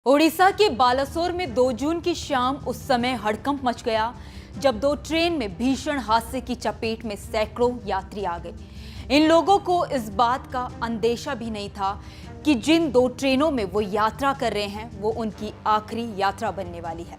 ओडिशा के बालासोर में 2 जून की शाम उस समय हड़कंप मच गया जब 2 ट्रेन में भीषण हादसे की चपेट में सैकड़ों यात्री आ गए। इन लोगों को इस बात का अंदेशा भी नहीं था कि जिन 2 ट्रेनों में वो यात्रा कर रहे हैं वो उनकी आखिरी यात्रा बनने वाली है।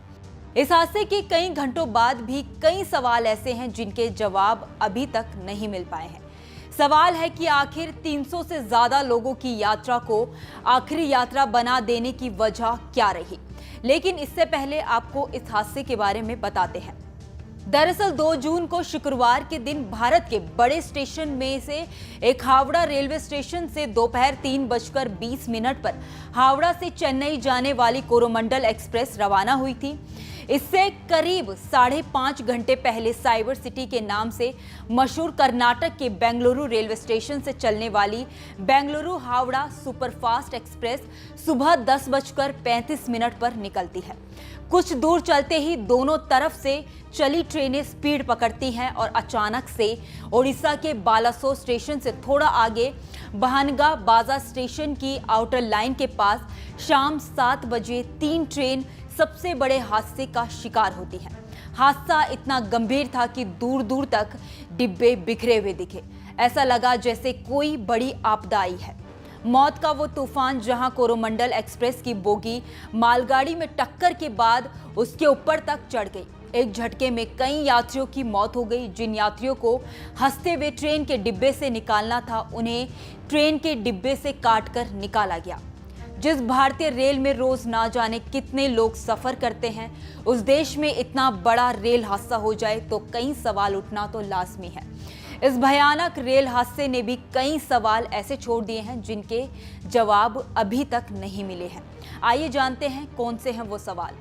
इस हादसे के कई घंटों बाद भी कई सवाल ऐसे हैं जिनके जवाब अभी तक नहीं मिल पाए हैं। सवाल है कि आखिर 300 से ज्यादा लोगों की यात्रा को आखिरी यात्रा बना देने की वजह क्या रही। लेकिन इससे पहले आपको इस हादसे के बारे में बताते हैं। दरअसल 2 जून को शुक्रवार के दिन भारत के बड़े स्टेशन में से एक हावड़ा रेलवे स्टेशन से दोपहर 3:20 पर हावड़ा से चेन्नई जाने वाली कोरोमंडल एक्सप्रेस रवाना हुई थी। इससे करीब 5.5 घंटे पहले साइबर सिटी के नाम से मशहूर कर्नाटक के बेंगलुरु रेलवे स्टेशन से चलने वाली बेंगलुरु हावड़ा सुपरफास्ट एक्सप्रेस सुबह 10:35 पर निकलती है। कुछ दूर चलते ही दोनों तरफ से चली ट्रेनें स्पीड पकड़ती हैं और अचानक से ओडिशा के बालासोर स्टेशन से थोड़ा आगे बहनगा बाजा स्टेशन की आउटर लाइन के पास शाम 7 बजे 3 ट्रेन सबसे बड़े हादसे का शिकार होती है। हादसा इतना गंभीर था कि दूर दूर तक डिब्बे बिखरे हुए दिखे। ऐसा लगा जैसे कोई बड़ी आपदा आई है। मौत का वो तूफान जहां कोरोमंडल एक्सप्रेस की बोगी मालगाड़ी में टक्कर के बाद उसके ऊपर तक चढ़ गई। एक झटके में कई यात्रियों की मौत हो गई। जिन यात्रियों को हंसते हुए ट्रेन के डिब्बे से निकालना था उन्हें ट्रेन के डिब्बे से काटकर निकाला गया। जिस भारतीय रेल में रोज ना जाने कितने लोग सफर करते हैं, उस देश में इतना बड़ा रेल हादसा हो जाए तो कई सवाल उठना तो लाजमी है। इस भयानक रेल हादसे ने भी कई सवाल ऐसे छोड़ दिए हैं जिनके जवाब अभी तक नहीं मिले हैं। आइए जानते हैं कौन से हैं वो सवाल।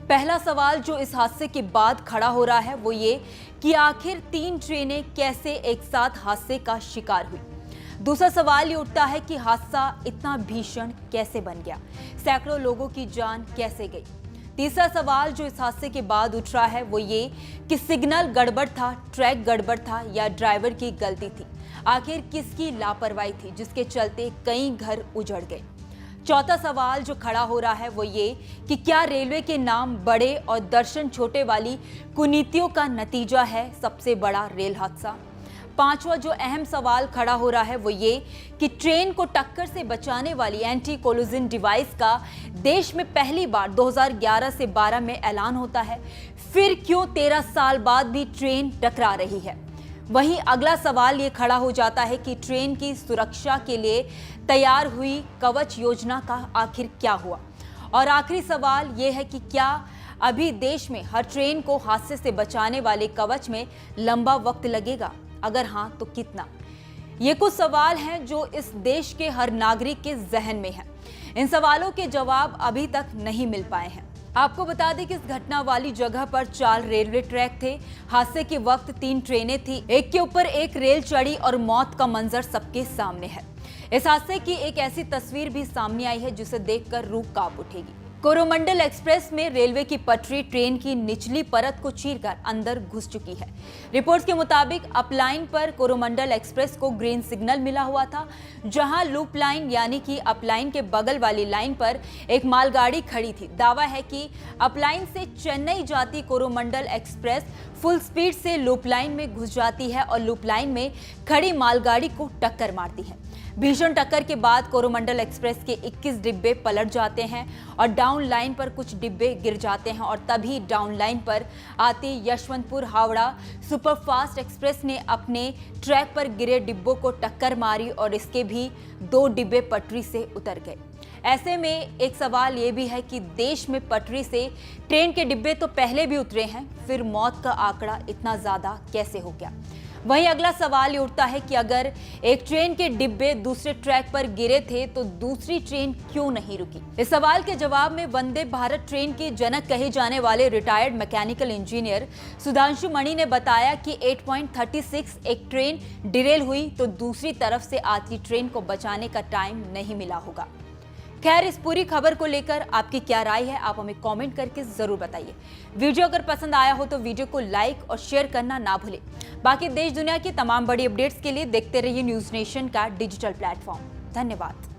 पहला सवाल जो इस हादसे के बाद खड़ा हो रहा है वो ये कि आखिर 3 ट्रेनें कैसे एक साथ हादसे का शिकार हुई। दूसरा सवाल ये उठता है कि हादसा इतना भीषण कैसे बन गया, सैकड़ों लोगों की जान कैसे गई। तीसरा सवाल जो इस हादसे के बाद उठ रहा है वो ये कि सिग्नल गड़बड़ था, ट्रैक गड़बड़ था या ड्राइवर की गलती थी। आखिर किसकी लापरवाही थी जिसके चलते कई घर उजड़ गए। चौथा सवाल जो खड़ा हो रहा है वो ये कि क्या रेलवे के नाम बड़े और दर्शन छोटे वाली कुनीतियों का नतीजा है सबसे बड़ा रेल हादसा। पांचवा जो अहम सवाल खड़ा हो रहा है वो ये कि ट्रेन को टक्कर से बचाने वाली एंटी कोलिजन डिवाइस का देश में पहली बार 2011 से 12 में ऐलान होता है, फिर क्यों 13 साल बाद भी ट्रेन टकरा रही है। वहीं अगला सवाल ये खड़ा हो जाता है कि ट्रेन की सुरक्षा के लिए तैयार हुई कवच योजना का आखिर क्या हुआ। और आखिरी सवाल ये है कि क्या अभी देश में हर ट्रेन को हादसे से बचाने वाले कवच में लंबा वक्त लगेगा, अगर हाँ तो कितना। ये कुछ सवाल हैं जो इस देश के हर नागरिक के जहन में हैं। इन सवालों के जवाब अभी तक नहीं मिल पाए हैं। आपको बता दें कि इस घटना वाली जगह पर 4 रेलवे ट्रैक थे। हादसे के वक्त 3 ट्रेनें थी, एक के ऊपर एक रेल चढ़ी और मौत का मंजर सबके सामने है। इस हादसे की एक ऐसी तस्वीर भी सामने आई है जिसे देखकर रूह कांप उठेगी। कोरोमंडल एक्सप्रेस में रेलवे की पटरी ट्रेन की निचली परत को चीरकर अंदर घुस चुकी है। रिपोर्ट्स के मुताबिक अपलाइन पर कोरोमंडल एक्सप्रेस को ग्रीन सिग्नल मिला हुआ था, जहां लूप लाइन यानी कि अपलाइन के बगल वाली लाइन पर एक मालगाड़ी खड़ी थी। दावा है कि अपलाइन से चेन्नई जाती कोरोमंडल एक्सप्रेस फुल स्पीड से लूप लाइन में घुस जाती है और लूप लाइन में खड़ी मालगाड़ी को टक्कर मारती है। भीषण टक्कर के बाद कोरोमंडल एक्सप्रेस के 21 डिब्बे पलट जाते हैं और डाउन लाइन पर कुछ डिब्बे गिर जाते हैं और तभी डाउन लाइन पर आती यशवंतपुर हावड़ा सुपरफास्ट एक्सप्रेस ने अपने ट्रैक पर गिरे डिब्बों को टक्कर मारी और इसके भी 2 डिब्बे पटरी से उतर गए। ऐसे में एक सवाल ये भी है कि देश में पटरी से ट्रेन के डिब्बे तो पहले भी उतरे हैं, फिर मौत का आंकड़ा इतना ज्यादा कैसे हो गया। वहीं अगला सवाल ये उठता है कि अगर एक ट्रेन के डिब्बे दूसरे ट्रैक पर गिरे थे तो दूसरी ट्रेन क्यों नहीं रुकी। इस सवाल के जवाब में वंदे भारत ट्रेन के जनक कहे जाने वाले रिटायर्ड मैकेनिकल इंजीनियर सुधांशु मणि ने बताया कि 8.36 एक ट्रेन डिरेल हुई तो दूसरी तरफ से आती ट्रेन को बचाने का टाइम नहीं मिला होगा। खैर, इस पूरी खबर को लेकर आपकी क्या राय है, आप हमें कमेंट करके जरूर बताइए। वीडियो अगर पसंद आया हो तो वीडियो को लाइक और शेयर करना ना भूलें। बाकी देश दुनिया की तमाम बड़ी अपडेट्स के लिए देखते रहिए न्यूज नेशन का डिजिटल प्लेटफॉर्म। धन्यवाद।